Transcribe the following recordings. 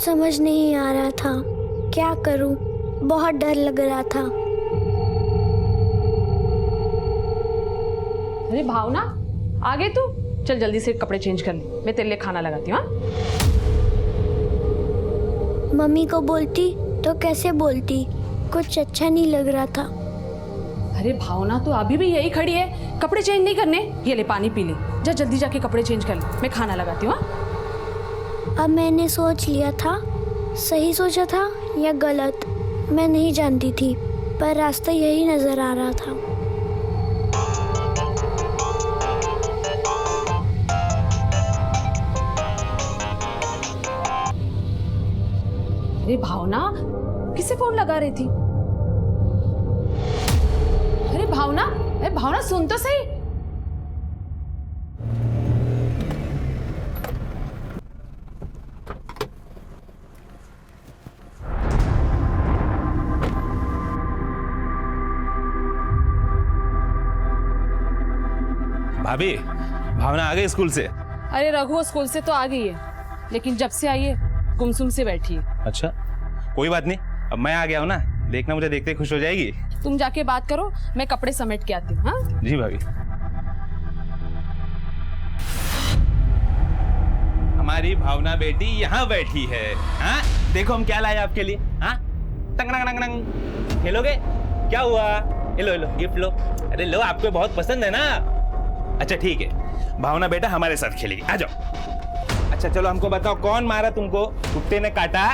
समझ नहीं आ रहा था, क्या करूं? बहुत डर लग रहा था। अरे भावना, आ गए तू? चल जल्दी से कपड़े चेंज कर ले, मैं तेरे लिए खाना लगाती हूँ। मम्मी को बोलती तो कैसे बोलती, कुछ अच्छा नहीं लग रहा था। अरे भावना, तो अभी भी यही खड़ी है, कपड़े चेंज नहीं करने? ये ले पानी पी ले, जा जल्दी जाके कपड़े चेंज कर ले, मैं खाना लगाती हूँ। अब मैंने सोच लिया था, सही सोचा था या गलत मैं नहीं जानती थी, पर रास्ता यही नजर आ रहा था। अरे भावना, किसे फोन लगा रही थी? अरे भावना सुन तो सही। भाभी, भावना आ गई स्कूल से? अरे रघु स्कूल से तो आ गई है, लेकिन जब से आई है गुमसुम से बैठी है। अच्छा, कोई बात नहीं, अब मैं आ गया हूँ ना, देखना मुझे देखते खुश हो जाएगी। तुम जाके बात करो, मैं कपड़े समेट के आती हूँ। हाँ जी भाभी। हमारी भावना बेटी यहाँ बैठी है। हाँ, देखो हम क्या लाए आपके लिए। हाँ, टंग टंग टंग टंग। खेलोगे? क्या हुआ? लो लो गिफ्ट लो। अरे लो, आपको बहुत पसंद है ना। अच्छा ठीक है, भावना बेटा हमारे साथ खेलेगी, आ जाओ। अच्छा चलो, हमको बताओ कौन मारा तुमको? कुत्ते ने काटा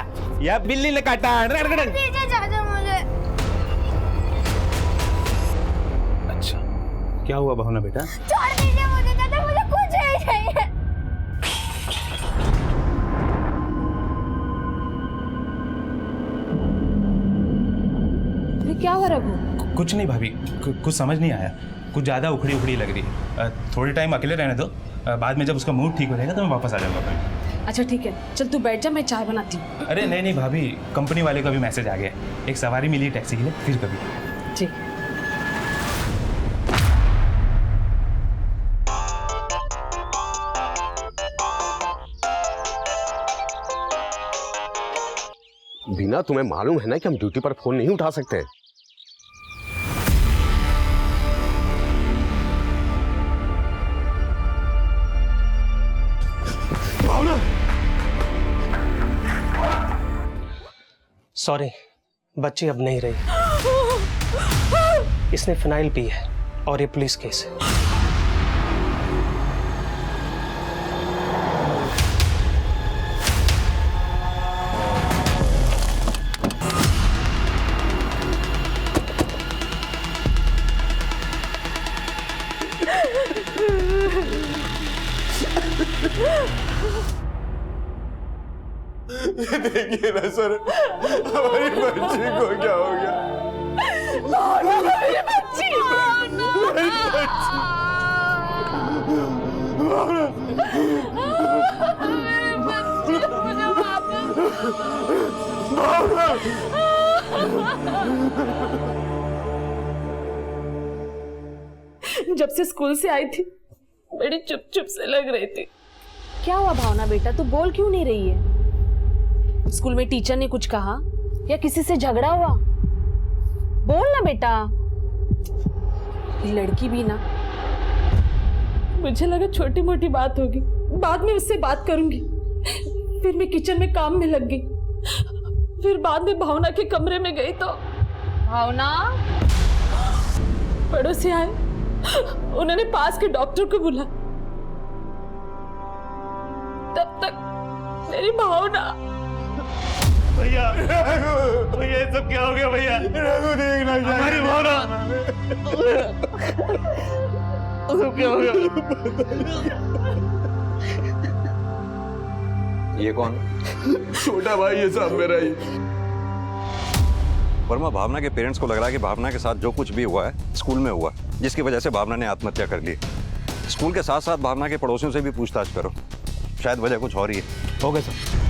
या बिल्ली ने काटा? मुझे अच्छा, क्या हुआ भावना बेटा? छोड़ दीजिए मुझे, कहते मुझे कुछ नहीं चाहिए। अरे क्या हुआ रघु? कुछ नहीं भाभी, कुछ समझ नहीं आया, कुछ ज्यादा उखड़ी उखड़ी लग रही है। थोड़ी टाइम अकेले रहने दो, बाद में जब उसका मूड ठीक हो जाएगा तो मैं वापस आ जाऊंगा भाई। अच्छा ठीक है, चल तू बैठ जा, मैं चाय बनाती हूँ। अरे नहीं नहीं भाभी, कंपनी वाले का भी मैसेज आ गया, एक सवारी मिली टैक्सी के लिए, फिर कभी। ठीक है। बीना, तुम्हें मालूम है ना कि हम ड्यूटी पर फोन नहीं उठा सकते। भावना, सॉरी, बच्ची अब नहीं रही। इसने फिनाइल पी है और ये पुलिस केस है। देखिए ना सर, हमारी बच्ची को क्या हो गया? मेरी बच्ची, मेरी बच्ची, जब से स्कूल से आई थी बड़ी चुप चुप से लग रही थी। क्या हुआ भावना बेटा, तू बोल क्यों नहीं रही है? स्कूल में टीचर ने कुछ कहा या किसी से झगड़ा हुआ? बोल ना बेटा। ये लड़की भी ना, मुझे लगा छोटी मोटी बात होगी, बाद में उससे बात करूंगी। फिर मैं किचन में काम में लग गई, फिर बाद में भावना के कमरे में गई तो भावना, पड़ोसी आए, उन्होंने पास के डॉक्टर को बुला। तब तक मेरी भावना। भैया भैया, ये सब क्या हो गया भैया? रघु देखना, हमारी भावना, सब क्या हो गया? ये कौन? छोटा भाई ये सब मेरा ही। वर्मा, भावना के पेरेंट्स को लग रहा है कि भावना के साथ जो कुछ भी हुआ है स्कूल में हुआ, जिसकी वजह से भावना ने आत्महत्या कर ली। स्कूल के साथ साथ भावना के पड़ोसियों से भी पूछताछ करो, शायद वजह कुछ और ही है। हो गया सर।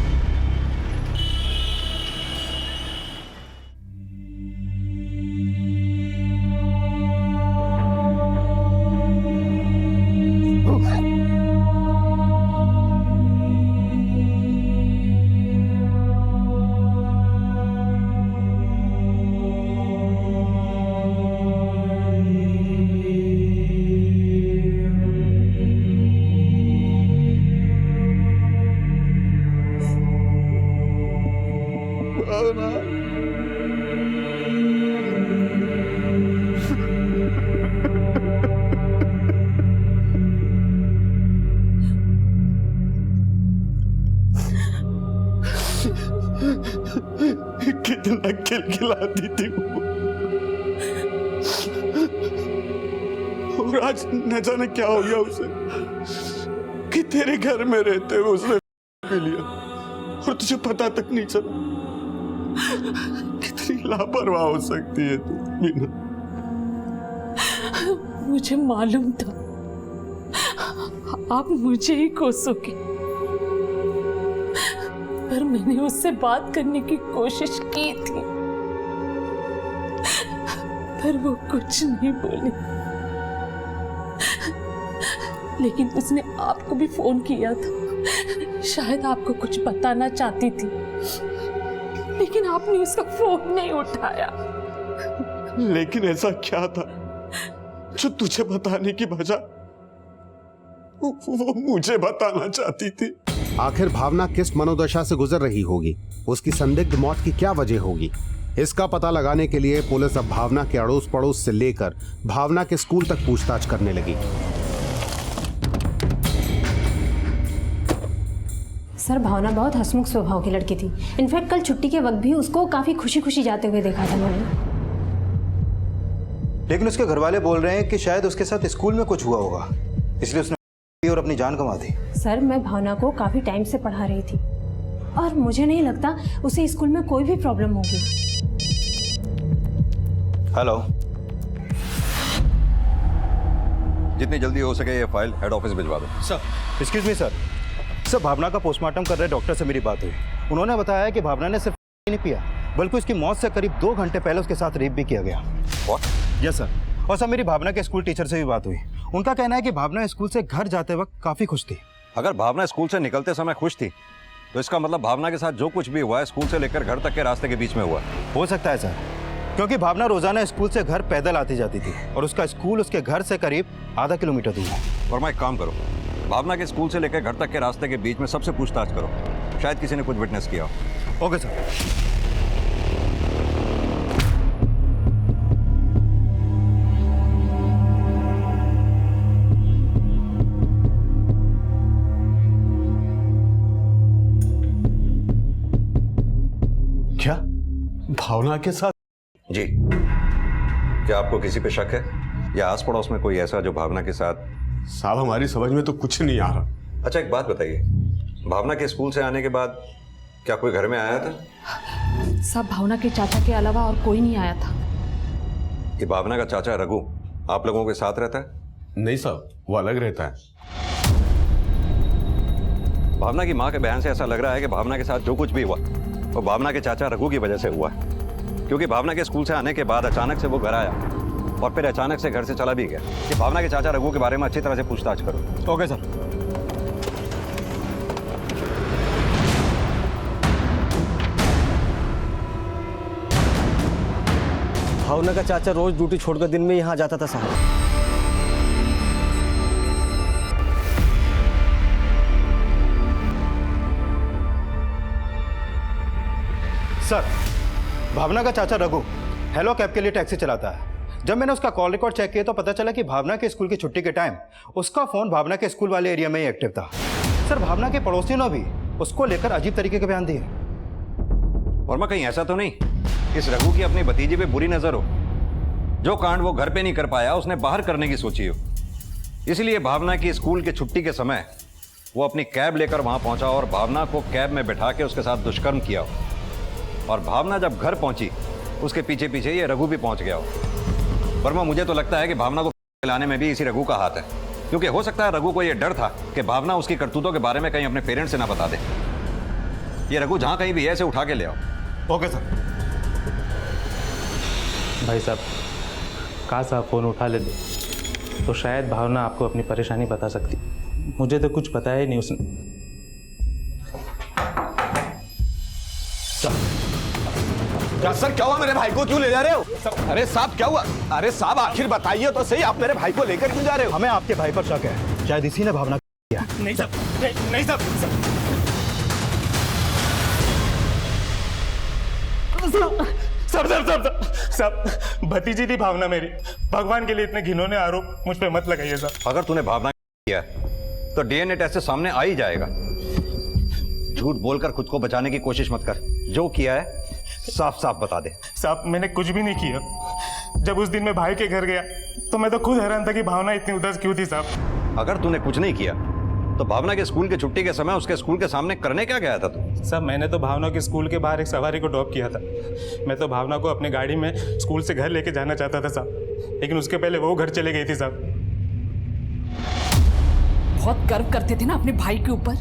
भावना। कितना खिलखिलाती थी वो, और आज न जाने क्या हो गया उसे कि तेरे घर में रहते हुए उसने पी लिया और तुझे पता तक नहीं चला। कितनी लापरवाह हो सकती है तू मीना। मुझे मालूम था आप मुझे ही कोसोगे, पर मैंने उससे बात करने की कोशिश की थी, पर वो कुछ नहीं बोली। लेकिन उसने आपको भी फोन किया था, शायद आपको कुछ बताना चाहती थी, लेकिन आपने उसका फोन नहीं उठाया। लेकिन ऐसा क्या था जो तुझे बताने की बजाय वो मुझे बताना चाहती थी? आखिर भावना किस मनोदशा से गुजर रही होगी, उसकी संदिग्ध मौत की क्या वजह होगी, इसका पता लगाने के लिए पुलिस अब भावना के अड़ोस पड़ोस से लेकर भावना के स्कूल तक पूछताछ करने लगी। सर, भावना बहुत हंसमुख स्वभाव की लड़की थी। इनफैक्ट कल छुट्टी के वक्त भी उसको काफी खुशी खुशी जाते हुए देखा था मैंने। लेकिन उसके घर वाले बोल रहे हैं कि शायद उसके साथ स्कूल में कुछ हुआ होगा, इसलिए उसने और अपनी जान गंवा दी। सर, मैं भावना को काफी टाइम से पढ़ा रही थी और मुझे नहीं लगता उसे स्कूल में कोई भी प्रॉब्लम होगी। हेलो, जितनी जल्दी हो सके ये फाइल हेड ऑफिस भिजवा दो। सर एक्सक्यूज मी सर, भावना का पोस्टमार्टम कर रहे डॉक्टर से मेरी बात हुई। उन्होंने बताया कि भावना ने सिर्फ नहीं पिया, बल्कि उसकी मौत से करीब 2 घंटे पहले उसके साथ रेप भी किया गया। Yes sir. और सर, मेरी भावना के स्कूल टीचर से भी बात हुई। उनका कहना है कि भावना स्कूल से घर जाते वक्त काफी खुश थी। अगर भावना स्कूल से निकलते समय खुश थी तो इसका मतलब भावना के साथ जो कुछ भी हुआ है स्कूल से लेकर घर तक के रास्ते के बीच में हुआ। हो सकता है सर, क्योंकि भावना रोजाना स्कूल से घर पैदल आती जाती थी और उसका स्कूल उसके घर से करीब आधा किलोमीटर दूर है। और मैं एक काम करो, भावना के स्कूल से लेकर घर तक के रास्ते के बीच में सबसे पूछताछ करो, शायद किसी ने कुछ विटनेस किया हो। Okay sir. क्या भावना के साथ? जी, क्या आपको किसी पे शक है या आस पड़ोस में कोई ऐसा जो भावना के साथ? साहब, हमारी समझ में तो कुछ नहीं आ रहा। अच्छा, एक बात बताइए, भावना के स्कूल से आने के बाद क्या कोई घर में आया था? सब भावना के चाचा के अलावा और कोई नहीं आया था। ये भावना का चाचा रघु आप लोगों के साथ रहता है? नहीं साहब, वो अलग रहता है। भावना की माँ के बयान से ऐसा लग रहा है कि भावना के साथ जो कुछ भी हुआ वो भावना के चाचा रघु की वजह से हुआ, क्योंकि भावना के स्कूल से आने के बाद अचानक से वो घर आया और फिर अचानक से घर से चला भी गया। कि भावना के चाचा रघु के बारे में अच्छी तरह से पूछताछ करो। Okay sir. भावना का चाचा रोज ड्यूटी छोड़कर दिन में यहाँ जाता था साहब। सर, भावना का चाचा रघु हेलो कैब के लिए टैक्सी चलाता है। जब मैंने उसका कॉल रिकॉर्ड चेक किया तो पता चला कि भावना के स्कूल की छुट्टी के टाइम उसका फोन भावना के स्कूल वाले एरिया में ही एक्टिव था। सर, भावना के पड़ोसियों ने भी उसको लेकर अजीब तरीके के बयान दिए। वर्मा, कहीं ऐसा तो नहीं इस रघु की अपनी भतीजी पे बुरी नजर हो? जो कांड वो घर पे नहीं कर पाया उसने बाहर करने की सोची हो, इसलिए भावना की स्कूल के छुट्टी के समय वो अपनी कैब लेकर वहां पहुंचा और भावना को कैब में बैठा के उसके साथ दुष्कर्म किया हो। और भावना जब घर पहुंची उसके पीछे पीछे ये रघु भी पहुंच गया हो। वर्मा, मुझे तो लगता है कि भावना को लाने में भी इसी रघु का हाथ है, क्योंकि हो सकता है रघु को यह डर था कि भावना उसकी करतूतों के बारे में कहीं अपने पेरेंट्स से ना बता दे। ये रघु जहां कहीं भी है इसे उठा के ले आओ। Okay sir. भाई साहब, काश आप फ़ोन उठा लेते तो शायद भावना आपको अपनी परेशानी बता सकती। मुझे तो कुछ बताया ही नहीं उसने। सर, क्या हुआ? मेरे भाई को क्यों ले जा रहे हो? अरे साहब, क्या हुआ? अरे साहब, आखिर बताइए तो सही, आप मेरे भाई को लेकर क्यों जा रहे हो? हमें आपके भाई पर शक है, शायद इसी ने भावना किया। नहीं साहब, नहीं साहब। सब भतीजी थी भावना मेरी। भगवान के लिए इतने घिनौने आरोप मुझ पे मत लगाइए साहब। अगर तूने भावना किया तो डीएनए टेस्ट से सामने आ ही जाएगा। झूठ बोलकर खुद को बचाने की कोशिश मत कर, जो किया है साफ साफ बता दे। साहब मैंने कुछ भी नहीं किया। जब उस दिन मैं भाई के घर गया तो मैं तो खुद हैरान था कि भावना इतनी उदास क्यों थी साहब। अगर तूने कुछ नहीं किया तो भावना के स्कूल की छुट्टी के समय उसके स्कूल के सामने करने क्या गया था तू? साहब मैंने तो भावना के स्कूल के बाहर एक सवारी को ड्रॉप किया था। मैं तो भावना को अपनी गाड़ी में स्कूल से घर लेके जाना चाहता था साहब, लेकिन उसके पहले वो घर चले गई थी साहब। बहुत गर्व करते थे ना अपने भाई के ऊपर,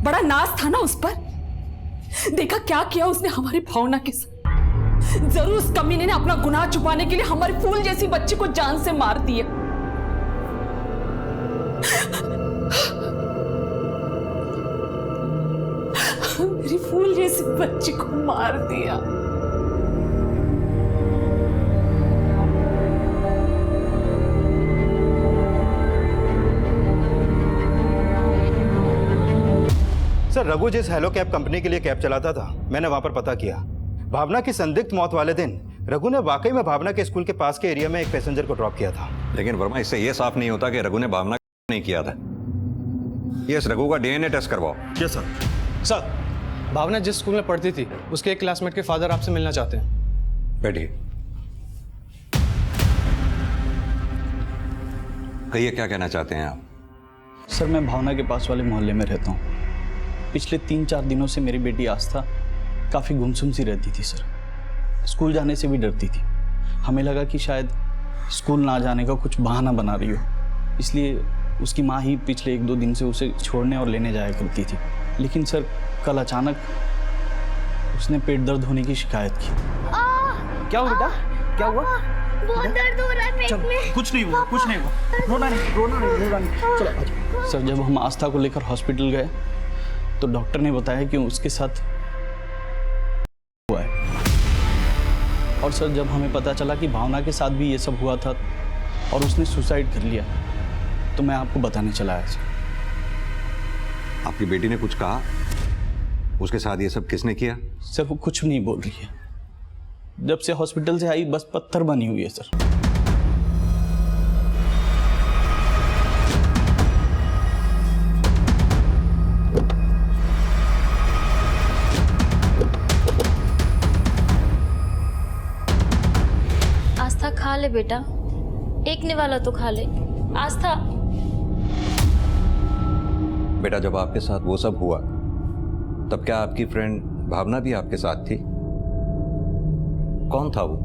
बड़ा नाज था ना उस पर। देखा क्या किया उसने हमारी भावना के साथ। जरूर उस कमीने ने अपना गुनाह छुपाने के लिए हमारी फूल जैसी बच्ची को जान से मार दिया। मेरी फूल जैसी बच्ची को मार दिया। सर रघु जिस हेलो कैब कंपनी के लिए कैब चलाता था, मैंने वहां पर पता किया। भावना की संदिग्ध मौत वाले दिन रघु ने वाकई में भावना के स्कूल के पास के एरिया में एक पैसेंजर को ड्रॉप किया था। लेकिन वर्मा, इससे यह साफ नहीं होता कि रघु ने भावना नहीं किया था। यस, रघु का डीएनए टेस्ट करवाओ। Yes sir. सर, भावना जिस स्कूल में पढ़ती थी उसके एक क्लासमेट के फादर आपसे मिलना चाहते हैं। बैठिए। कहिए, क्या कहना चाहते हैं आप? सर, मैं भावना के पास वाले मोहल्ले में रहता हूँ। पिछले 3-4 दिनों से मेरी बेटी आस्था काफ़ी गुमसुम सी रहती थी सर। स्कूल जाने से भी डरती थी। हमें लगा कि शायद स्कूल ना जाने का कुछ बहाना बना रही हो, इसलिए उसकी माँ ही पिछले 1-2 दिन से उसे छोड़ने और लेने जाया करती थी। लेकिन सर, कल अचानक उसने पेट दर्द होने की शिकायत की। क्या हुआ बेटा? क्या हुआ? बहुत दर्द हो रहा है पेट में। कुछ नहीं हुआ, कुछ नहीं हुआ। रोना नहीं। चलो। सर, जब हम आस्था को लेकर हॉस्पिटल गए तो डॉक्टर ने बताया कि उसके साथ हुआ है। और सर, जब हमें पता चला कि भावना के साथ भी ये सब हुआ था और उसने सुसाइड कर लिया, तो मैं आपको बताने चला आया सर। आपकी बेटी ने कुछ कहा? उसके साथ ये सब किसने किया? सर, वो कुछ नहीं बोल रही है। जब से हॉस्पिटल से आई बस पत्थर बनी हुई है सर। आस्था, खा ले बेटा, एक निवाला तो खा ले। आस्था। बेटा, जब आपके साथ वो सब हुआ तब क्या आपकी फ्रेंड भावना भी आपके साथ थी? कौन था वो?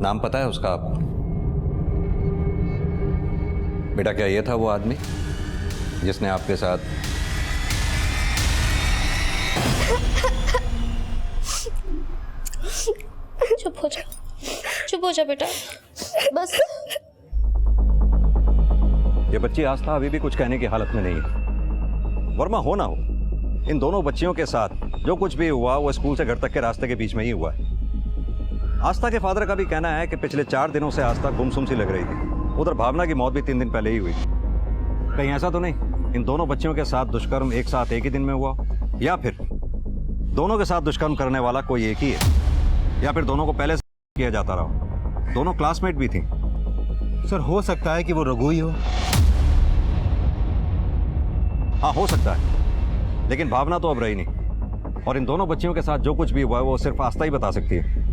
नाम पता है उसका आपको? बेटा, क्या ये था वो आदमी जिसने आपके साथ? चुप हो जा, चुप हो जा बेटा, बस। ये बच्ची आस्था अभी भी कुछ कहने की हालत में नहीं है। वर्मा, हो ना हो, इन दोनों बच्चियों के साथ जो कुछ भी हुआ वो स्कूल से घर तक के रास्ते के बीच में ही हुआ है। आस्था के फादर का भी कहना है कि पिछले 4 दिनों से आस्था गुमसुम सी लग रही थी। उधर भावना की मौत भी 3 दिन पहले ही हुई। कहीं ऐसा तो नहीं इन दोनों बच्चियों के साथ दुष्कर्म एक साथ एक ही दिन में हुआ, या फिर दोनों के साथ दुष्कर्म करने वाला कोई एक ही है, या फिर दोनों को पहले से किया जाता रहा? दोनों क्लासमेट भी थी। सर, हो सकता है कि वो रघु ही हो। हाँ, हो सकता है, लेकिन भावना तो अब रही नहीं। और इन दोनों बच्चियों के साथ जो कुछ भी हुआ है वो सिर्फ आस्था ही बता सकती है।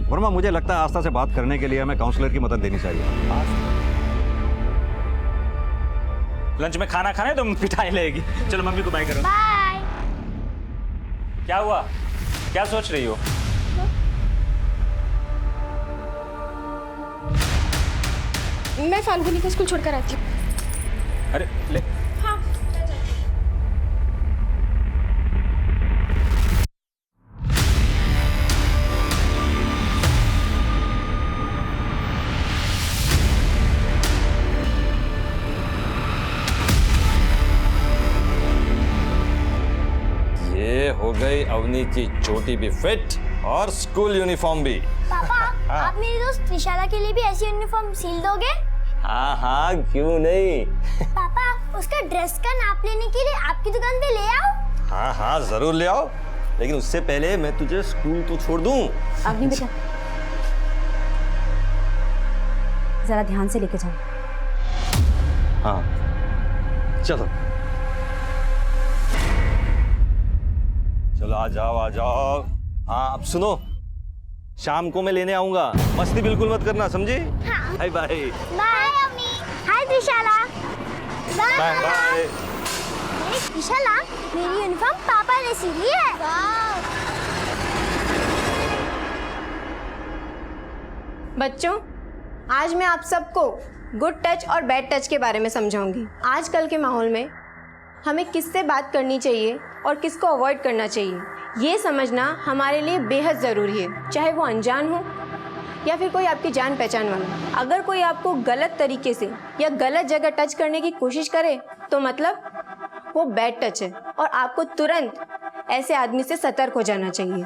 वर्मा, मुझे लगता है आस्था से बात करने के लिए हमें काउंसलर की मदद लेनी चाहिए। लंच में खाना खाना है तो पिटाई लगेगी। चलो मम्मी को बाय करो। बाय। क्या हुआ? क्या सोच रही हो? मैं फाल्गुनी को स्कूल छोड़कर आती हूँ। अरे ले। हाँ। ये हो गई अवनी की चोटी भी फिट और स्कूल यूनिफॉर्म भी। पापा, आप मेरी दोस्त त्रिशाला के लिए भी ऐसी यूनिफॉर्म सिल दोगे? हाँ हाँ, क्यों नहीं। पापा, उसका ड्रेस का नाप लेने के लिए आपकी दुकान पे ले आओ। हाँ हाँ, जरूर ले आओ। लेकिन उससे पहले मैं तुझे स्कूल तो छोड़ दूं। अग्नि बेटा, जरा ध्यान से लेके जाओ। हाँ चलो चलो, आ जाओ आ जाओ। हाँ अब सुनो, शाम को मैं लेने आऊंगा, मस्ती बिल्कुल मत करना, समझी? हाँ। Bye bye. बाय अम्मी। Hi Trishala. Bye bye. Trishala, मेरी यूनिफॉर्म पापा ने सिली है। बच्चों, आज मैं आप सबको गुड टच और बैड टच के बारे में समझाऊंगी। आजकल के माहौल में हमें किससे बात करनी चाहिए और किसको अवॉइड करना चाहिए, ये समझना हमारे लिए बेहद ज़रूरी है, चाहे वो अनजान हो या फिर कोई आपकी जान पहचान वाला। अगर कोई आपको गलत तरीके से या गलत जगह टच करने की कोशिश करे तो मतलब वो बैड टच है और आपको तुरंत ऐसे आदमी से सतर्क हो जाना चाहिए।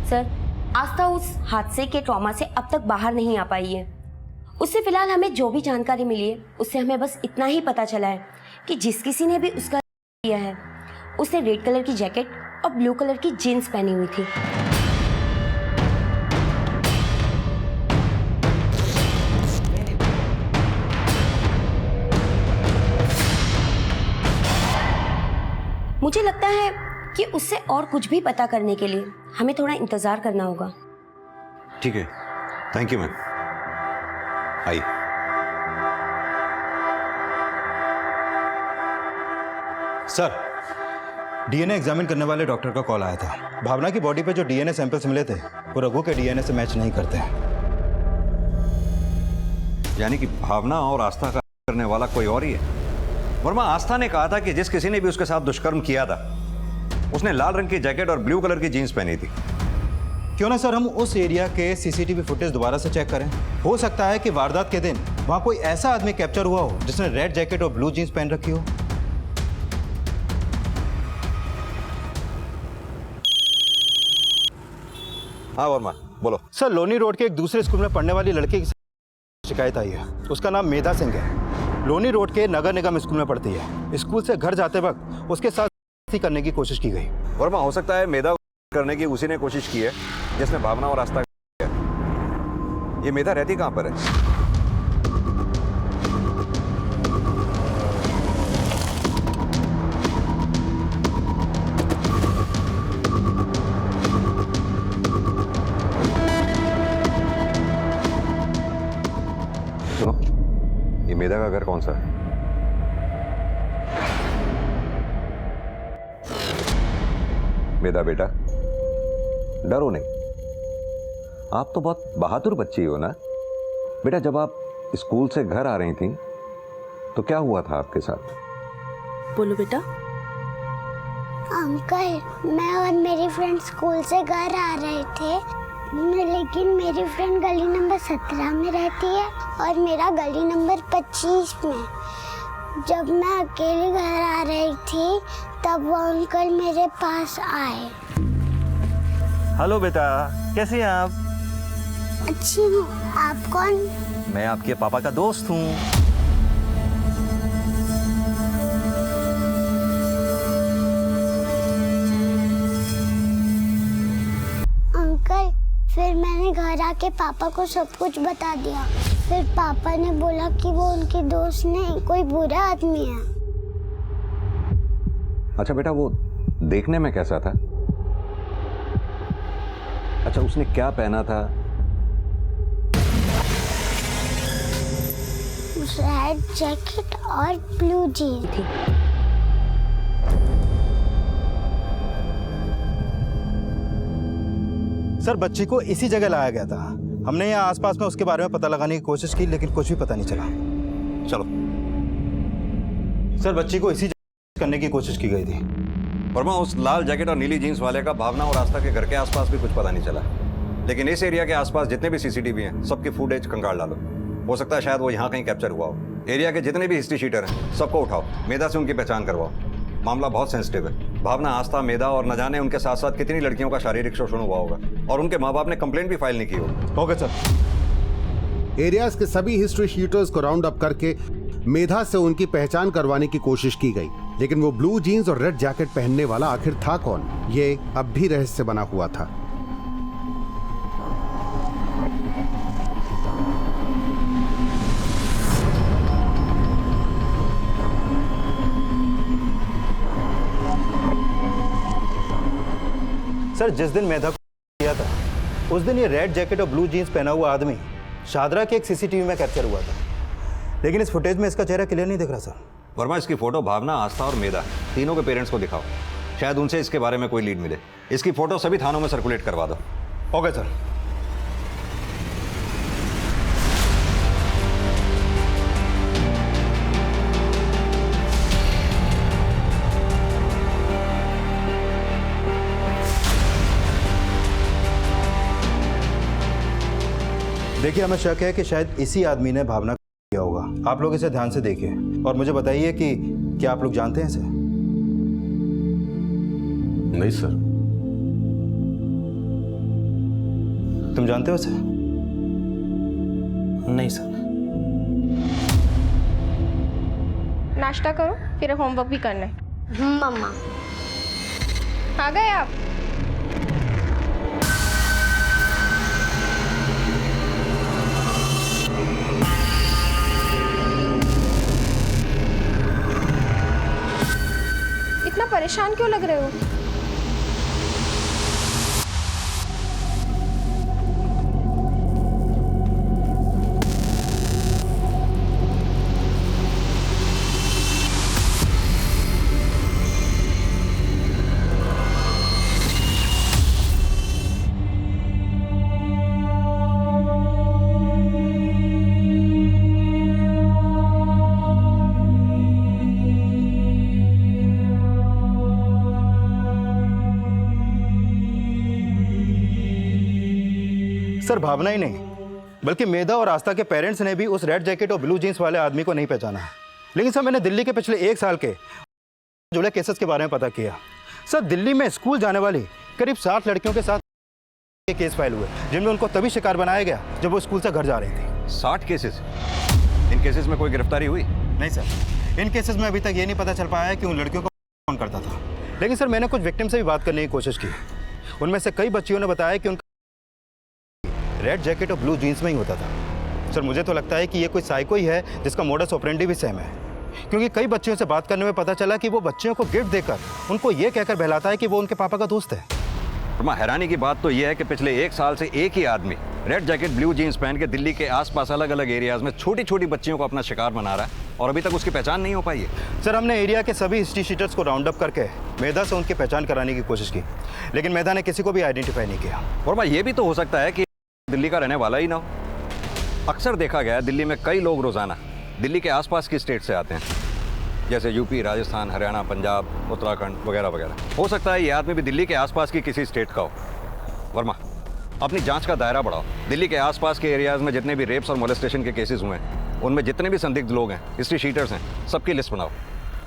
सर, आस्था उस हादसे के ट्रॉमा से अब तक बाहर नहीं आ पाई है। उससे फिलहाल हमें जो भी जानकारी मिली है उससे हमें बस इतना ही पता चला है कि जिस किसी ने भी उसका किया है उसने रेड कलर की जैकेट और ब्लू कलर की जीन्स पहनी हुई थी। मुझे लगता है कि उससे और कुछ भी पता करने के लिए हमें थोड़ा इंतजार करना होगा। ठीक है, थैंक यू मैम। आइए। सर, डीएनए एग्जामिन करने वाले डॉक्टर का कॉल आया था। भावना की बॉडी पे जो डीएनए सैंपल्स मिले थे वो रघु के डीएनए से मैच नहीं करते हैं। यानी कि भावना और आस्था का करने वाला कोई और ही है। वर्मा, आस्था ने कहा था कि जिस किसी ने भी उसके साथ दुष्कर्म किया था उसने लाल रंग की जैकेट और ब्लू कलर की जीन्स पहनी थी। क्यों ना सर हम उस एरिया के सीसीटीवी फुटेज दोबारा से चेक करें। हो सकता है कि वारदात के दिन वहां कोई ऐसा आदमी कैप्चर हुआ हो जिसने रेड जैकेट और ब्लू जीन्स पहन रखी हो। हाँ वर्मा, बोलो। सर, लोनी रोड के एक दूसरे स्कूल में पढ़ने वाली लड़की की शिकायत आई है। उसका नाम मेधा सिंह है। लोनी रोड के नगर निगम स्कूल में पढ़ती है। स्कूल से घर जाते वक्त उसके साथ करने की कोशिश की गई। वर्मा, हो सकता है मेधा करने की उसी ने कोशिश की है जिसने भावना और आस्था किया। ये मेधा रहती कहाँ पर है? सुनो, ये मेधा का घर कौन सा है? मेधा बेटा, डरो नहीं। आप तो बहुत बहादुर बच्ची हो ना बेटा। जब आप स्कूल से घर आ रही थी तो क्या हुआ था आपके साथ? बोलो बेटा। अंकल, मैं और मेरी फ्रेंड स्कूल से घर आ रहे थे, लेकिन मेरी फ्रेंड गली नंबर 17 में रहती है और मेरा गली नंबर 25 में। जब मैं अकेले घर आ रही थी तब वो अंकल मेरे पास आए। हेलो बेटा, कैसे हैं आप? अच्छी हूँ, आप कौन? मैं आपके पापा का दोस्त हूँ। अंकल, फिर मैंने घर आके पापा को सब कुछ बता दिया। फिर पापा ने बोला कि वो उनके दोस्त नहीं, कोई बुरा आदमी है। अच्छा बेटा, वो देखने में कैसा था? अच्छा, उसने क्या पहना था? रेड जैकेट और ब्लू जीन्स थी। सर, बच्ची को इसी जगह लाया गया था। हमने यहाँ आसपास में उसके बारे में पता लगाने की कोशिश की लेकिन कुछ भी पता नहीं चला। चलो सर, बच्ची को इसी जगह करने की कोशिश की गई थी। वर्मा, उस लाल जैकेट और नीली जीन्स वाले का भावना और आस्था के घर के आसपास भी कुछ पता नहीं चला। लेकिन इस एरिया के आसपास जितने भी सीसीटीवी हैं सबकी फुटेज कंगाल डालो। हो सकता है शायद वो यहाँ कहीं कैप्चर हुआ हो। एरिया के जितने भी हिस्ट्री शीटर हैं सबको उठाओ, मेधा से उनकी पहचान करवाओ। मामला बहुत सेंसिटिव है। भावना, आस्था, मेधा और न जाने उनके साथ साथ कितनी लड़कियों का शारीरिक शोषण हुआ होगा और उनके माँ बाप ने कंप्लेंट भी फाइल नहीं की होगी। Okay sir. एरियाज के सभी हिस्ट्री शीटर्स को राउंड अप करके मेधा से उनकी पहचान करवाने की कोशिश की गई, लेकिन वो ब्लू जीन्स और रेड जैकेट पहनने वाला आखिर था कौन, ये अब भी रहस्य बना हुआ था। सर, जिस दिन मेधा को किया था उस दिन ये रेड जैकेट और ब्लू जीन्स पहना हुआ आदमी शादरा के एक सीसीटीवी में कैप्चर हुआ था, लेकिन इस फुटेज में इसका चेहरा क्लियर नहीं दिख रहा सर। वर्मा, इसकी फोटो भावना, आस्था और मेधा तीनों के पेरेंट्स को दिखाओ, शायद उनसे इसके बारे में कोई लीड मिले। इसकी फोटो सभी थानों में सर्कुलेट करवा दो। Okay sir. देखिए, हमें शक है कि शायद इसी आदमी ने भावना को किया होगा। आप लोग इसे ध्यान से देखिए और मुझे बताइए कि क्या आप लोग जानते हैं इसे? नहीं सर। तुम जानते हो इसे? नहीं सर। नाश्ता करो, फिर होमवर्क भी करना है। मम्मा। आ गए आप? इतना परेशान क्यों लग रहे हो? सर, भावना ही नहीं बल्कि मेधा और आस्था के पेरेंट्स ने भी उस रेड जैकेट और ब्लू जीन्स वाले आदमी को नहीं पहचाना है। लेकिन सर, मैंने दिल्ली के पिछले 1 साल के जुड़े केसेस के बारे में पता किया। सर, दिल्ली में स्कूल जाने वाली करीब 60 लड़कियों के साथ केस फाइल हुए, जिनमें उनको तभी शिकार बनाया गया जब वो स्कूल से घर जा रही थी। 60 केसेस? इन केसेस में कोई गिरफ्तारी हुई? नहीं सर, इन केसेस में अभी तक ये नहीं पता चल पाया है कि उन लड़कियों को कौन करता था। लेकिन सर, मैंने कुछ विक्टिम से भी बात करने की कोशिश की। उनमें से कई बच्चियों ने बताया कि उनका रेड जैकेट और ब्लू जीन्स में ही होता था। सर, मुझे तो लगता है कि ये कोई साइको ही है जिसका मोडस ऑपरेंडी भी सेम है, क्योंकि कई बच्चियों से बात करने में पता चला कि वो बच्चियों को गिफ्ट देकर उनको ये कहकर बहलाता है कि वो उनके पापा का दोस्त है। हैरानी की बात तो यह है कि पिछले 1 साल से एक ही आदमी रेड जैकेट ब्लू जीन्स पहन के दिल्ली के आसपास अलग अलग एरियाज में छोटी छोटी बच्चियों को अपना शिकार बना रहा है और अभी तक उसकी पहचान नहीं हो पाई है। सर, हमने एरिया के सभी हिस्ट्री शीटर्स को राउंड अप करके मेधा से उनकी पहचान कराने की कोशिश की, लेकिन मेधा ने किसी को भी आइडेंटिफाई नहीं किया। और ये भी तो हो सकता है कि दिल्ली का रहने वाला ही ना हो। अक्सर देखा गया है दिल्ली में कई लोग रोजाना दिल्ली के आसपास की स्टेट से आते हैं, जैसे यूपी, राजस्थान, हरियाणा, पंजाब, उत्तराखंड वगैरह वगैरह। हो सकता है ये आदमी भी दिल्ली के आसपास की किसी स्टेट का हो। वर्मा, अपनी जांच का दायरा बढ़ाओ। दिल्ली के आसपास के एरियाज में जितने भी रेप्स और मोलेस्टेशन के केसेस हुए हैं, उनमें जितने भी संदिग्ध लोग हैं, हिस्ट्री शीटर्स हैं, सबकी लिस्ट बनाओ।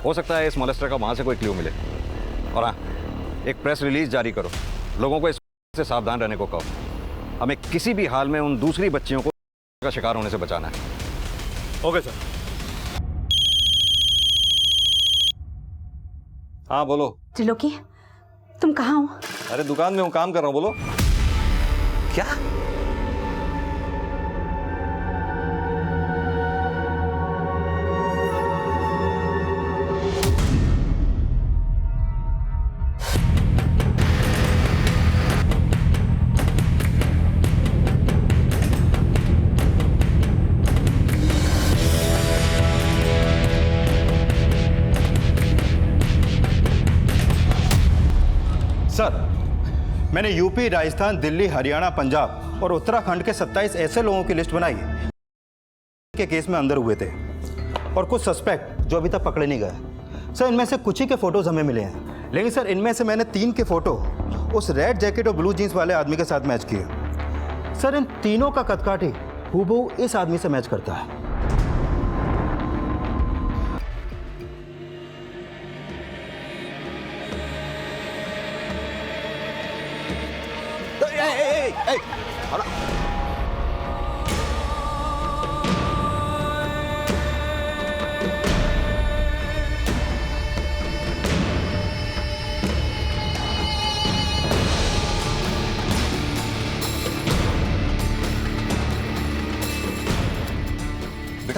हो सकता है इस मोलेस्टर का वहाँ से कोई क्लू मिले। और हाँ, एक प्रेस रिलीज जारी करो, लोगों को इस से सावधान रहने को कहो। हमें किसी भी हाल में उन दूसरी बच्चियों को का शिकार होने से बचाना है। Okay sir. हाँ बोलो। त्रिलोकी, तुम कहाँ हो? अरे दुकान में हूँ, काम कर रहा हूँ। बोलो। क्या? सर, मैंने यूपी, राजस्थान, दिल्ली, हरियाणा, पंजाब और उत्तराखंड के 27 ऐसे लोगों की लिस्ट बनाई के केस में अंदर हुए थे और कुछ सस्पेक्ट जो अभी तक पकड़े नहीं गए। सर, इनमें से कुछ ही के फोटोज हमें मिले हैं, लेकिन सर इनमें से मैंने 3 के फोटो उस रेड जैकेट और ब्लू जीन्स वाले आदमी के साथ मैच किए। सर, इन तीनों का कदकाठी हूबहू इस आदमी से मैच करता है।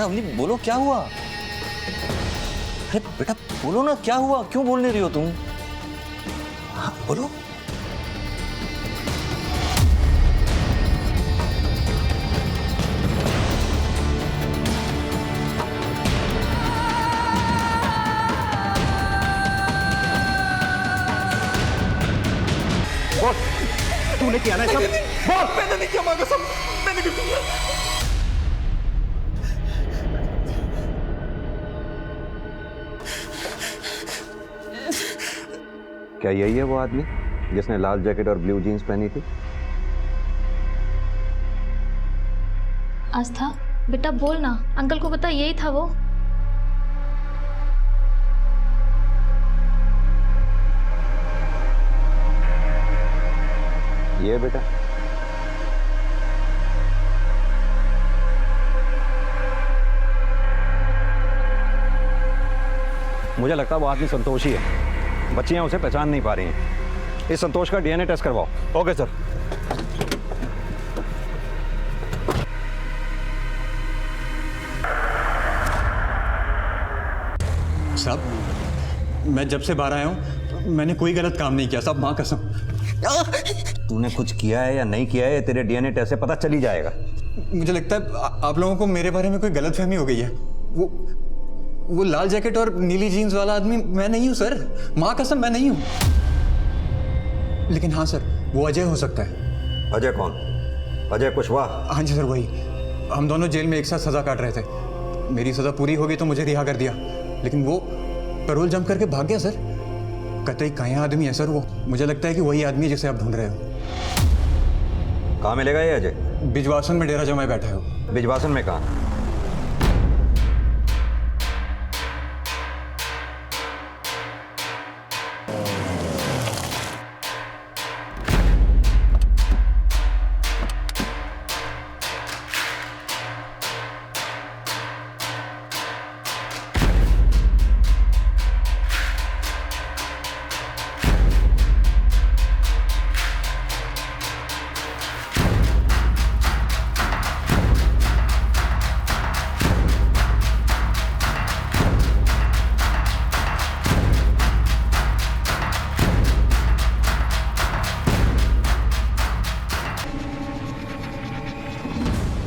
बेटा अवनी बोलो क्या हुआ? अरे बेटा बोलो ना क्या हुआ, क्यों बोल नहीं रही हो तुम? हाँ बोलो। बोल, तूने किया ना सब? बोल। मैंने नहीं किया माँ कसम, मैंने नहीं किया। क्या यही है वो आदमी जिसने लाल जैकेट और ब्लू जीन्स पहनी थी? आस्था बेटा बोल ना, अंकल को पता यही था वो। ये बेटा मुझे लगता है वो आदमी संतोष ही है। बच्चियां उसे पहचान नहीं पा रही हैं। इस संतोष का डीएनए टेस्ट करवाओ। Okay sir. साहब मैं जब से बाहर आया हूँ मैंने कोई गलत काम नहीं किया साहब, माँ कसम। तूने कुछ किया है या नहीं किया है तेरे डीएनए टेस्ट से पता चल ही जाएगा। मुझे लगता है आप लोगों को मेरे बारे में कोई गलतफहमी हो गई है। वो लाल जैकेट और नीली जीन्स वाला आदमी मैं नहीं हूँ सर, माँ कसम मैं नहीं हूँ। लेकिन हाँ सर वो अजय हो सकता है। अजय कौन? अजय कुशवाहा? हाँ जी सर वही। हम दोनों जेल में एक साथ सजा काट रहे थे। मेरी सजा पूरी हो गई तो मुझे रिहा कर दिया, लेकिन वो पैरोल जंप करके भाग गया सर। कतई कहीं आदमी है सर वो। मुझे लगता है कि वही आदमी है जिसे आप ढूंढ रहे हो। कहाँ मिलेगा ये अजय? बिजवासन में डेरा जमाए बैठा है। बिजवासन में कहाँ?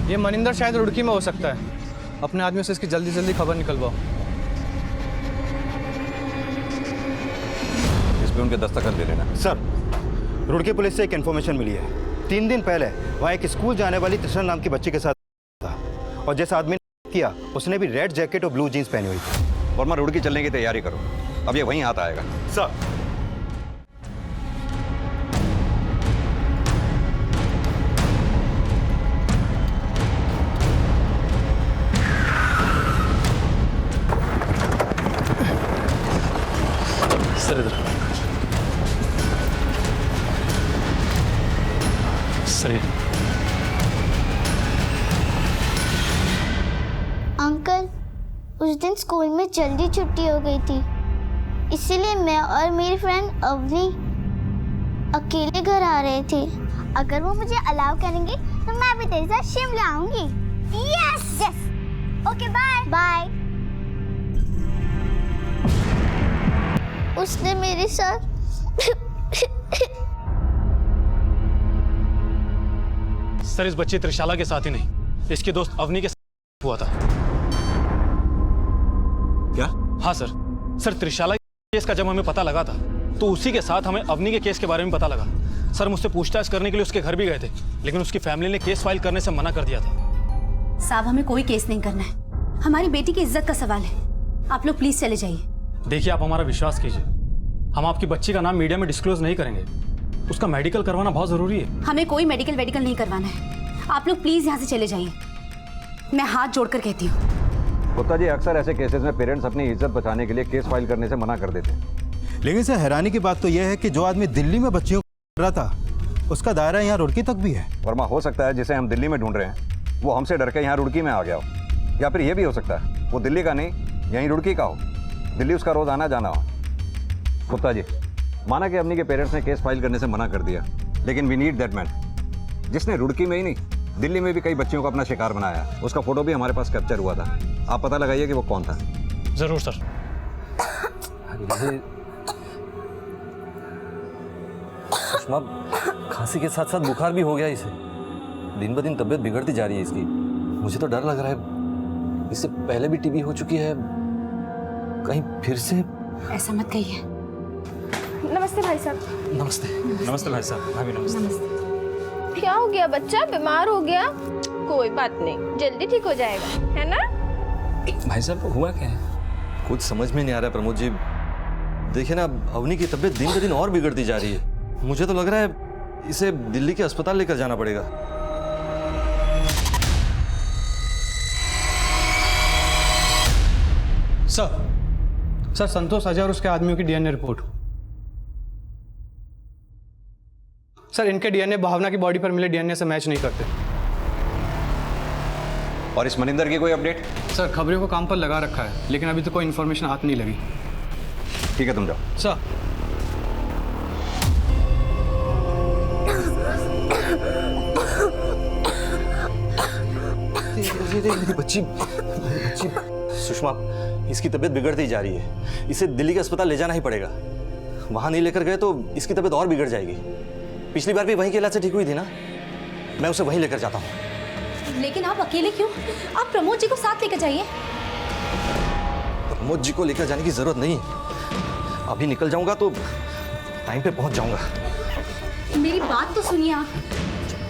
ये मनिंदर शायद रुड़की में हो सकता है। अपने आदमियों से इसकी जल्दी जल्दी खबर निकलवाओ। इस पे उनके दस्तखत ले लेना। सर रुड़की पुलिस से एक इन्फॉर्मेशन मिली है। 3 दिन पहले वहाँ एक स्कूल जाने वाली तृष्णा नाम की बच्ची के साथ था, और जिस आदमी ने किया उसने भी रेड जैकेट और ब्लू जीन्स पहनी हुई थी। वर्मा रुड़की चलने की तैयारी करो, अब ये वहीं हाथ आएगा। सर सर इधर सर। अंकल उस दिन स्कूल में जल्दी छुट्टी हो गई थी, इसीलिए मैं और मेरी फ्रेंड अवनी अकेले घर आ रहे थे। अगर वो मुझे अलाउ करेंगे तो मैं भी तेरे साथ शिमला आऊंगी। Yes yes okay bye bye. उसने मेरे साथ सर इस बच्ची त्रिशाला के साथ ही नहीं, इसके दोस्त अवनी के साथ हुआ था। क्या? हाँ सर। सर त्रिशाला के केस का जब हमें पता लगा था तो उसी के साथ हमें अवनी के केस के बारे में पता लगा। सर मुझसे पूछताछ करने के लिए उसके घर भी गए थे, लेकिन उसकी फैमिली ने केस फाइल करने से मना कर दिया था। साहब हमें कोई केस नहीं करना है, हमारी बेटी की इज्जत का सवाल है। आप लोग प्लीज चले जाइए। देखिए आप हमारा विश्वास कीजिए, हम आपकी बच्ची का नाम मीडिया में डिस्क्लोज नहीं करेंगे। उसका मेडिकल करवाना बहुत जरूरी है। हमें कोई मेडिकल नहीं करवाना है। आप लोग प्लीज यहाँ से चले जाइए, मैं हाथ जोड़कर कहती हूँ। गुप्ता जी अक्सर ऐसे केसेस में पेरेंट्स अपनी इज्जत बचाने के लिए केस फाइल करने से मना कर देते हैं। लेकिन सर हैरानी की बात तो यह है कि जो आदमी दिल्ली में बच्चियों को रहा था उसका दायरा यहाँ रुड़की तक भी है। वर्मा हो सकता है जिसे हम दिल्ली में ढूंढ रहे हैं वो हमसे डर के यहाँ रुड़की में आ गया हो, या फिर ये भी हो सकता है वो दिल्ली का नहीं यहीं रुड़की का हो, दिल्ली उसका रोज आना जाना हो। गुप्ता जी माना कि अवनी के पेरेंट्स ने केस फाइल करने से मना कर दिया, लेकिन वी नीड दैट मैन जिसने रुड़की में ही नहीं दिल्ली में भी कई बच्चियों को अपना शिकार बनाया। उसका फोटो भी हमारे पास कैप्चर हुआ था। आप पता लगाइए कि वो कौन था। जरूर सर। सुषमा, खांसी के साथ साथ बुखार भी हो गया इसे। दिन ब दिन तबीयत बिगड़ती जा रही है इसकी। मुझे तो डर लग रहा है, इससे पहले भी टीबी हो चुकी है, कहीं फिर से। ऐसा मत कहिए। नमस्ते भाई साहब। नमस्ते। नमस्ते भाई साहब। भाभी नमस्ते। क्या हो गया, बच्चा बीमार हो गया? कोई बात नहीं, जल्दी ठीक हो जाएगा, है ना? भाई साहब हुआ क्या है? कुछ समझ में नहीं आ रहा है प्रमोद जी। देखिए ना, अवनी की तबीयत दिन ब दिन और बिगड़ती जा रही है। मुझे तो लग रहा है इसे दिल्ली के अस्पताल लेकर जाना पड़ेगा। सर संतोष अजय और उसके आदमियों की डीएनए रिपोर्ट। सर इनके डीएनए भावना की बॉडी पर मिले डीएनए से मैच नहीं करते। और इस मनिंदर की कोई अपडेट? सर खबरों को काम पर लगा रखा है, लेकिन अभी तो कोई इन्फॉर्मेशन हाथ नहीं लगी। ठीक है, तुम जाओ। सर मेरी बच्ची सुषमा, इसकी तबीयत बिगड़ती जा रही है। इसे दिल्ली के अस्पताल ले जाना ही पड़ेगा। वहां नहीं लेकर गए तो इसकी तबीयत और बिगड़ जाएगी। पिछली बार भी वहीं के इलाज से ठीक हुई थी ना। मैं उसे वहीं लेकर जाता हूँ। लेकिन आप अकेले क्यों? आप प्रमोद जी को साथ लेकर जाइए। प्रमोद जी को लेकर जाने की जरूरत नहीं। अभी निकल जाऊंगा तो टाइम पे पहुंच जाऊंगा। मेरी बात तो सुनिए आप।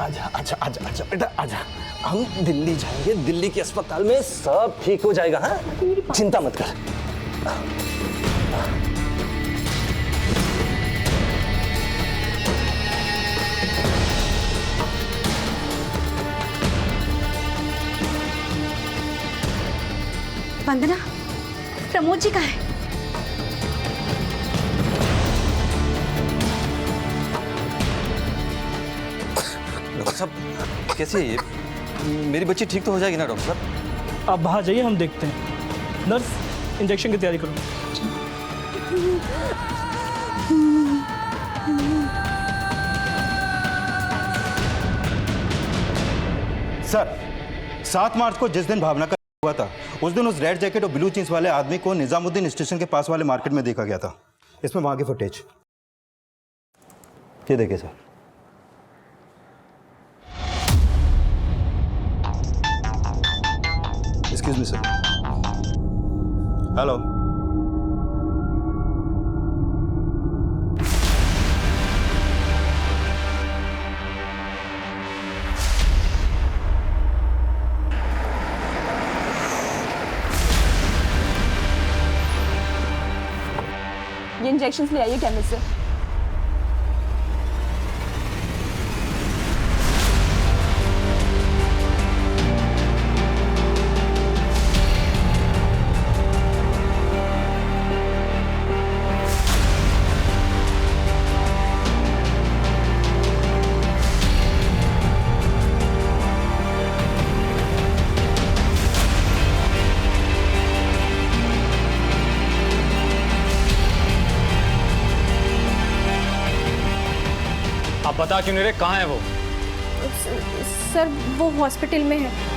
आजा आजा आजा आजा बेटा आजा। हम दिल्ली जाएंगे, दिल्ली के अस्पताल में सब ठीक हो जाएगा। हाँ, चिंता मत कर। वंदना, प्रमोद जी कहाँ है? डॉक्टर साहब कैसी है ये? मेरी बच्ची ठीक तो हो जाएगी ना डॉक्टर साहब? आप बाहर जाइए, हम देखते हैं। नर्स, इंजेक्शन की तैयारी करो। सर 7 मार्च को जिस दिन भावना का हुआ था, उस दिन उस रेड जैकेट और ब्लू जींस वाले आदमी को निजामुद्दीन स्टेशन के पास वाले मार्केट में देखा गया था। इसमें वहां की फुटेज ये देखिए sir. Excuse me sir. Hello, ये इंजेक्शन ले आइए केमिस्ट से। आप बता क्यों नहीं रहे, कहाँ है वो? सर वो हॉस्पिटल में है।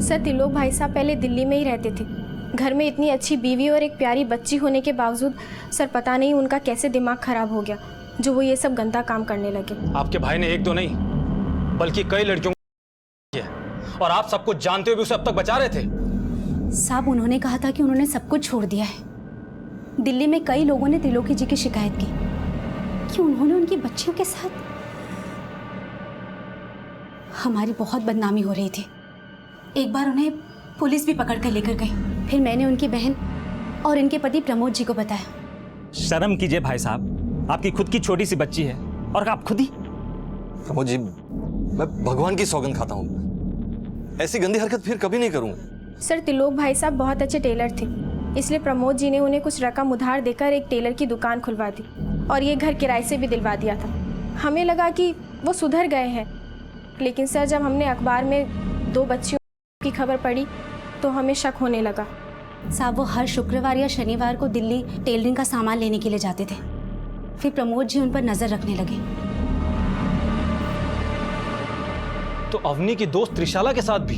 सर तिलोक भाई साहब पहले दिल्ली में ही रहते थे। घर में इतनी अच्छी बीवी और एक प्यारी बच्ची होने के बावजूद सर पता नहीं उनका कैसे दिमाग खराब हो गया जो वो ये सब गंदा काम करने लगे। आपके भाई ने एक दो नहीं बल्कि कई लड़कियों को किया और आप सब कुछ जानते हुए भी उसे अब तक बचा रहे थे। साहब उन्होंने कहा था कि उन्होंने सब कुछ छोड़ दिया है। दिल्ली में कई लोगों ने त्रिलोकी जी की शिकायत की कि उन्होंने उनकी बच्चियों के साथ, हमारी बहुत बदनामी हो रही थी। एक बार उन्हें पुलिस भी पकड़ कर लेकर गई। फिर मैंने उनकी बहन और इनके पति प्रमोद जी को बताया। शर्म कीजिए भाई साहब, आपकी खुद की छोटी सी बच्ची है और आप खुद ही। प्रमोद जी, मैं भगवान की सौगंध खाता हूँ, ऐसी गंदी हरकत फिर कभी नहीं करूँगा। सर, त्रिलोक भाई साहब बहुत अच्छे टेलर थे, इसलिए प्रमोद जी ने उन्हें कुछ रकम उधार देकर एक टेलर की दुकान खुलवा दी और ये घर किराए से भी दिलवा दिया था। हमें लगा कि वो सुधर गए हैं, लेकिन सर जब हमने अखबार में 2 बच्चियों की खबर पढ़ी तो हमें शक होने लगा। साहब वो हर शुक्रवार या शनिवार को दिल्ली टेलरिंग का सामान लेने के लिए जाते थे। फिर प्रमोद जी उन पर नजर रखने लगे। तो अवनी की दोस्त त्रिशाला के साथ भी,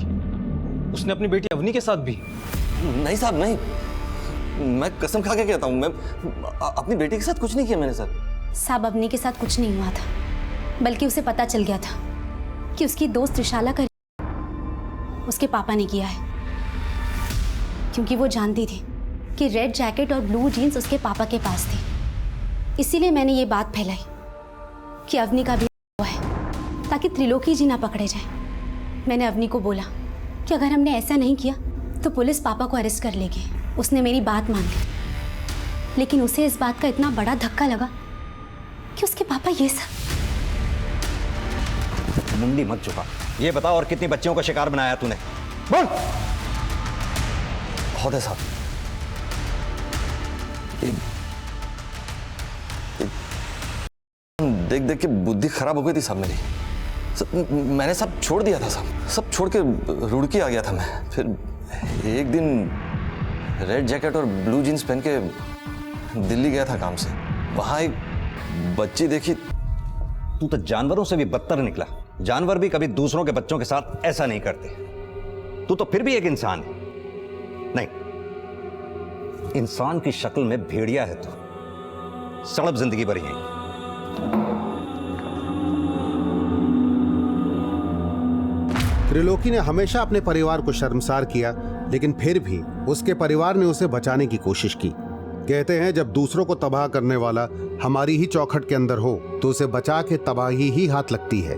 उसने अपनी बेटी अवनी के साथ भी? नहीं साहब नहीं, मैं कसम खा के कहता हूँ, मैं अपनी बेटी के साथ कुछ नहीं किया मैंने सर। साहब अवनी के साथ कुछ नहीं हुआ था, बल्कि उसे पता चल गया था कि उसकी दोस्त त्रिशाला का उसके पापा ने किया है, क्योंकि वो जानती थी कि रेड जैकेट और ब्लू जीन्स उसके पापा के पास थी। इसीलिए मैंने ये बात फैलाई कि अवनी का भी हुआ है, ताकि त्रिलोकी जी ना पकड़े जाए। मैंने अवनी को बोला कि अगर हमने ऐसा नहीं किया तो पुलिस पापा को अरेस्ट कर लेगी। उसने मेरी बात मान ली, लेकिन उसे इस बात का इतना बड़ा धक्का लगा कि उसके पापा ये सब। मुंडी मत झुका, ये बता और कितनी बच्चियों का शिकार बनाया तूने? बोल। बहुत है साहब, देख देख के बुद्धि खराब हो गई थी साहब मेरी। मैंने सब छोड़ दिया था साहब, सब छोड़ के रुड़की आ गया था मैं। फिर एक दिन रेड जैकेट और ब्लू जीन्स पहन के दिल्ली गया था काम से। वहां एक बच्ची देखी। तू तो जानवरों से भी बदतर निकला। जानवर भी कभी दूसरों के बच्चों के साथ ऐसा नहीं करते। तू तो फिर भी एक इंसान है। नहीं, इंसान की शक्ल में भेड़िया है तू। सड़प जिंदगी भर यहीं। त्रिलोकी ने हमेशा अपने परिवार को शर्मसार किया, लेकिन फिर भी उसके परिवार ने उसे बचाने की कोशिश की। कहते हैं जब दूसरों को तबाह करने वाला हमारी ही चौखट के अंदर हो तो उसे बचा के तबाही ही हाथ लगती है।